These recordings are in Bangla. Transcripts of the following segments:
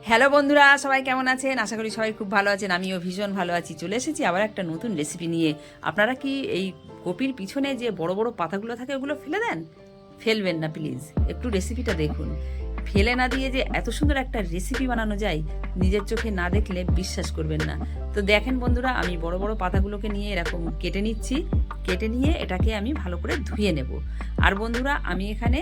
হ্যালো বন্ধুরা, সবাই কেমন আছেন? আশা করি সবাই খুব ভালো আছেন। আমিও ভীষণ ভালো আছি। চলে এসেছি আবার একটা নতুন রেসিপি নিয়ে। আপনারা কি এই কপির পিছনে যে বড় বড় পাতাগুলো থাকে ওগুলো ফেলে দেন? ফেলবেন না প্লিজ, একটু রেসিপিটা দেখুন। ফেলে না দিয়ে যে এত সুন্দর একটা রেসিপি বানানো যায়, নিজের চোখে না দেখলে বিশ্বাস করবেন না। তো দেখেন বন্ধুরা, আমি বড় বড় পাতাগুলোকে নিয়ে এরকম কেটে নিচ্ছি। কেটে নিয়ে এটাকে আমি ভালো করে ধুয়ে নেব। আর বন্ধুরা, আমি এখানে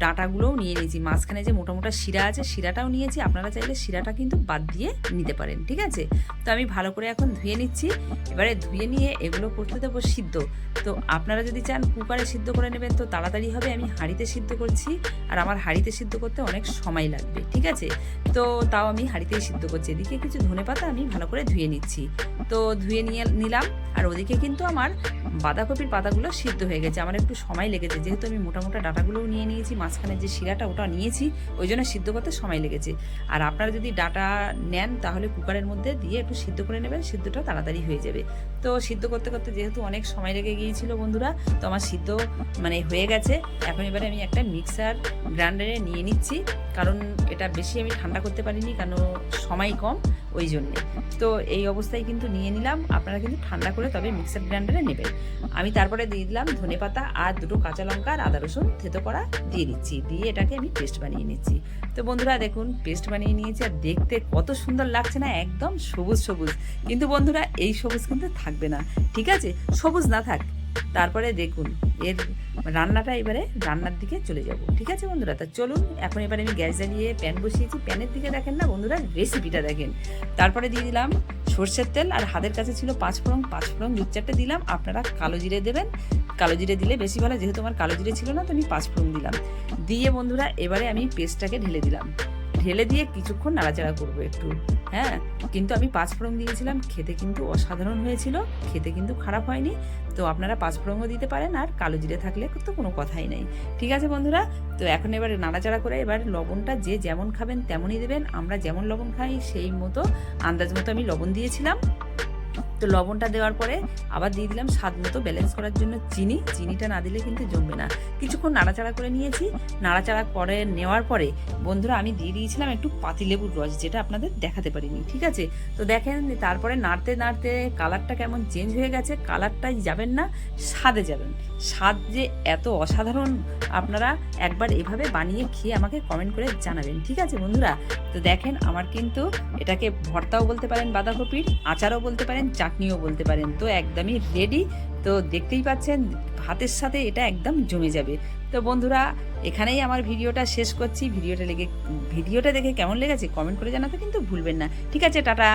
ডাঁটাগুলোও নিয়ে নিয়েছি। মাঝখানে যে মোটা মোটা শিরা আছে, শিরাটাও নিয়েছি। আপনারা চাইলে শিরাটা কিন্তু বাদ দিয়ে নিতে পারেন, ঠিক আছে? তো আমি ভালো করে এখন ধুয়ে নিচ্ছি। এবারে ধুয়ে নিয়ে এগুলো করতে দেবো সিদ্ধ। তো আপনারা যদি চান কুকারে সিদ্ধ করে নেবেন তো তাড়াতাড়ি হবে। আমি হাঁড়িতে সিদ্ধ করছি, আর আমার হাঁড়িতে সিদ্ধ করতে অনেক সময় লাগবে, ঠিক আছে? তো তাও আমি হাঁড়িতেই সিদ্ধ করছি। এদিকে কিছু ধনেপাতা আমি ভালো করে ধুয়ে নিচ্ছি। তো ধুয়ে নিয়ে নিলাম। আর ওদিকে কিন্তু আমার বাঁধাকপির পাতাগুলো সিদ্ধ হয়ে গেছে। আমার একটু সময় লেগেছে, যেহেতু আমি মোটা মোটা ডাঁটাগুলোও নিয়ে নিয়েছি, মাঝখানে যে শিরাটা ওটা নিয়েছি, ওই জন্য সিদ্ধ করতে সময় লেগেছে। আর আপনারা যদি ডাঁটা নেন তাহলে কুকারের মধ্যে দিয়ে একটু সিদ্ধ করে নেবেন, সিদ্ধটা তাড়াতাড়ি হয়ে যাবে। তো সিদ্ধ করতে করতে যেহেতু অনেক সময় লেগে গিয়েছিল বন্ধুরা, তো আমার সিদ্ধ হয়ে গেছে। এখন এবারে আমি একটা মিক্সার গ্রাইন্ডারে নিয়ে নিচ্ছি, কারণ এটা বেশি আমি ঠান্ডা করতে পারিনি, কারণ সময় কম, ওই জন্যে। তো এই অবস্থায় কিন্তু নিয়ে নিলাম। আপনারা কিন্তু ঠান্ডা করে তবে মিক্সার গ্রাইন্ডারে নেবেন। আমি তারপরে দিয়ে দিলাম ধনেপাতা আর দুটো কাঁচা লঙ্কা আর আদা রসুন থেতো করা দিয়ে দিচ্ছি। দিয়ে এটাকে আমি পেস্ট বানিয়ে নিচ্ছি। তো বন্ধুরা দেখুন, পেস্ট বানিয়ে নিয়েছি। আর দেখতে কত সুন্দর লাগছে না, একদম সবুজ সবুজ। কিন্তু বন্ধুরা, এই সবুজ কিন্তু থাকবে না, ঠিক আছে? সবুজ না থাক। তারপরে দেখুন এর রান্নাটা, এবারে রান্নার দিকে চলে যাব, ঠিক আছে বন্ধুরা? তা চলুন, এখন এবারে আমি গ্যাস জ্বালিয়ে প্যান বসিয়েছি। প্যানের দিকে দেখেন না বন্ধুরা, রেসিপিটা দেখেন। তারপরে দিয়ে দিলাম সর্ষের তেল, আর হাতের কাছে ছিল পাঁচফোড়ন। পাঁচফোড়ন দু চারটে দিলাম। আপনারা কালো জিরে দেবেন, কালো জিরে দিলে বেশি ভালো। যেহেতু আমার কালো জিরে ছিল না, তো আমি পাঁচফোড়ন দিলাম। দিয়ে বন্ধুরা এবারে আমি পেস্টটাকে ঢেলে দিলাম। ঢেলে দিয়ে কিছুক্ষণ নাড়াচাড়া করবো একটু। হ্যাঁ, কিন্তু আমি পাঁচফোড়ন দিয়েছিলাম, খেতে কিন্তু অসাধারণ হয়েছিল, খেতে কিন্তু খারাপ হয়নি। তো আপনারা পাঁচফোড়নও দিতে পারেন, আর কালো জিরে থাকলে তো কোনো কথাই নেই, ঠিক আছে বন্ধুরা? তো এখন এবার নাড়াচাড়া করে এবার লবণটা যে যেমন খাবেন তেমনই দেবেন। আমরা যেমন লবণ খাই সেই মতো আন্দাজ মতো আমি লবণ দিয়েছিলাম। তো লবণটা দেওয়ার পরে আবার দিয়ে দিলাম স্বাদ মতো, ব্যালেন্স করার জন্য চিনি। চিনিটা না দিলে কিন্তু জমবে না। কিছুক্ষণ নাড়াচাড়া করে নিয়েছি। নাড়াচাড়া করে নেওয়ার পরে বন্ধুরা আমি দিয়ে দিয়েছিলাম একটু পাতিলেবুর রস, যেটা আপনাদের দেখাতে পারিনি, ঠিক আছে? তো দেখেন, তারপরে নাড়তে নাড়তে কালারটা কেমন চেঞ্জ হয়ে গেছে। কালারটাই যাবেন না, স্বাদে যাবেন। স্বাদ যে এত অসাধারণ, আপনারা একবার এভাবে বানিয়ে খেয়ে আমাকে কমেন্ট করে জানাবেন, ঠিক আছে বন্ধুরা? তো দেখেন, আমার কিন্তু এটাকে ভর্তাও বলতে পারেন, বাঁধাকপির আচারও বলতে পারেন, চাটনিও বলতে পারেন। তো একদমই রেডি। তো দেখতেই পাচ্ছেন, ভাতের সাথে এটা একদম জমে যাবে। তো বন্ধুরা, এখানেই আমার ভিডিওটা শেষ করছি। ভিডিওটা দেখে কেমন লেগেছে কমেন্ট করে জানাতে কিন্তু ভুলবেন না, ঠিক আছে? টাটা।